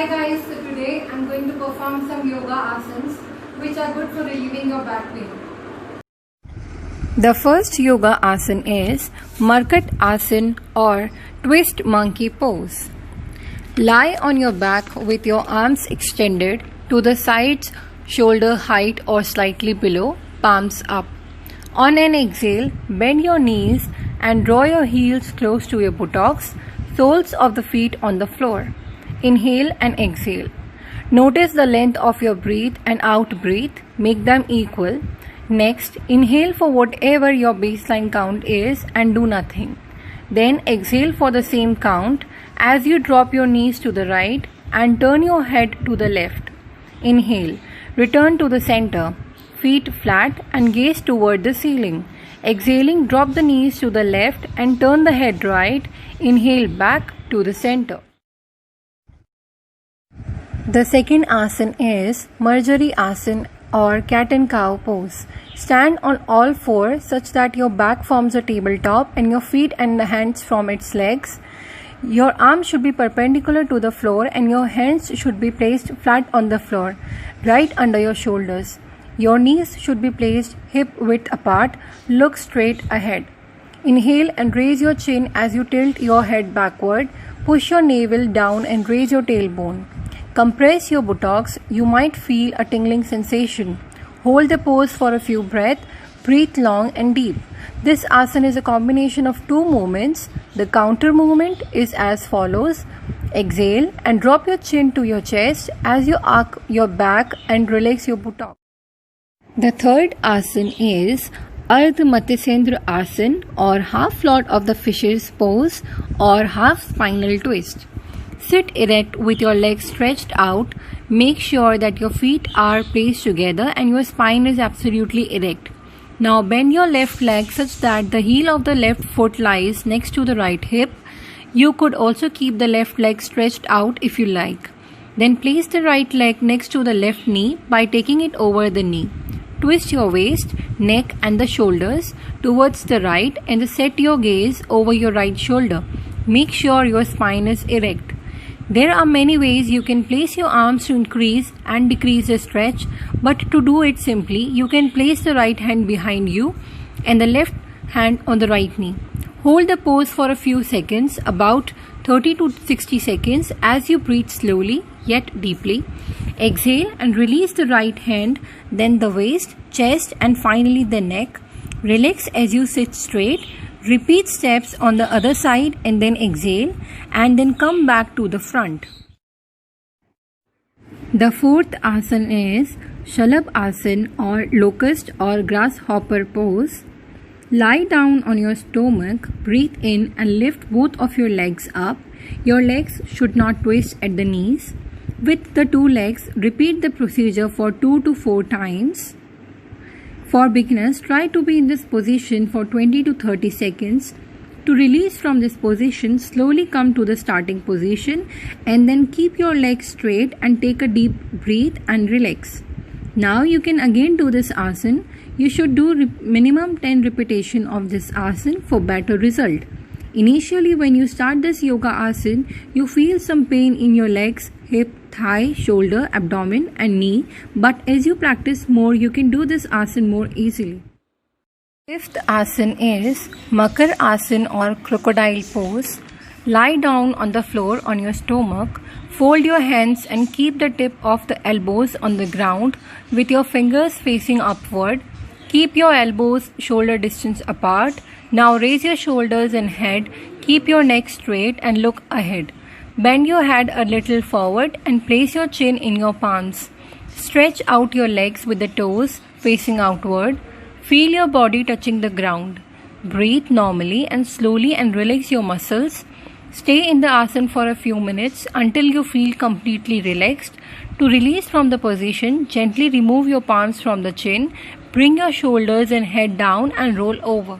Hi guys, so today I'm going to perform some yoga asanas which are good for relieving your back pain. The first yoga asana is Markat Asana or twist monkey pose. Lie on your back with your arms extended to the sides, shoulder height or slightly below, palms up. On an exhale, bend your knees and draw your heels close to your buttocks, soles of the feet on the floor. Inhale and exhale. Notice the length of your breath and out breath. Make them equal. Next, inhale for whatever your baseline count is and do nothing. Then exhale for the same count as you drop your knees to the right and turn your head to the left. Inhale. Return to the center. Feet flat and gaze toward the ceiling. Exhaling, drop the knees to the left and turn the head right. Inhale back to the center. The second asana is Marjari Asana or cat and cow pose. Stand on all fours such that your back forms a tabletop and your feet and the hands form its legs. Your arms should be perpendicular to the floor and your hands should be placed flat on the floor, right under your shoulders. Your knees should be placed hip width apart. Look straight ahead. Inhale and raise your chin as you tilt your head backward. Push your navel down and raise your tailbone. Compress your buttocks. You might feel a tingling sensation. Hold the pose for a few breaths. Breathe long and deep. This asana is a combination of two movements. The counter movement is as follows. Exhale and drop your chin to your chest as you arc your back and relax your buttocks. The third asana is Ardha Matsyendra Asana or half Lord of the Fishes pose or half spinal twist. Sit erect with your legs stretched out. Make sure that your feet are placed together and your spine is absolutely erect. Now bend your left leg such that the heel of the left foot lies next to the right hip. You could also keep the left leg stretched out if you like. Then place the right leg next to the left knee by taking it over the knee. Twist your waist, neck and the shoulders towards the right and set your gaze over your right shoulder. Make sure your spine is erect. There are many ways you can place your arms to increase and decrease the stretch, but to do it simply, you can place the right hand behind you and the left hand on the right knee. Hold the pose for a few seconds, about 30 to 60 seconds as you breathe slowly yet deeply. Exhale and release the right hand, then the waist, chest and finally the neck. Relax as you sit straight. Repeat steps on the other side and then exhale and then come back to the front. The fourth asana is Shalabh Asana or locust or grasshopper pose. Lie down on your stomach, breathe in and lift both of your legs up. Your legs should not twist at the knees. With the two legs, repeat the procedure for 2 to 4 times. For beginners, try to be in this position for 20 to 30 seconds. To release from this position, slowly come to the starting position and then keep your legs straight and take a deep breath and relax. Now you can again do this asana. You should do minimum 10 repetitions of this asana for better result. Initially, when you start this yoga asana, you feel some pain in your legs, hip, thigh, shoulder, abdomen and knee, but as you practice more, you can do this asana more easily. Fifth asana is Makar Asana or crocodile pose. Lie down on the floor on your stomach. Fold your hands and keep the tip of the elbows on the ground with your fingers facing upward. Keep your elbows shoulder distance apart. Now raise your shoulders and head. Keep your neck straight and look ahead. Bend your head a little forward and place your chin in your palms. Stretch out your legs with the toes facing outward. Feel your body touching the ground. Breathe normally and slowly and relax your muscles. Stay in the asana for a few minutes until you feel completely relaxed. To release from the position, gently remove your palms from the chin. Bring your shoulders and head down and roll over.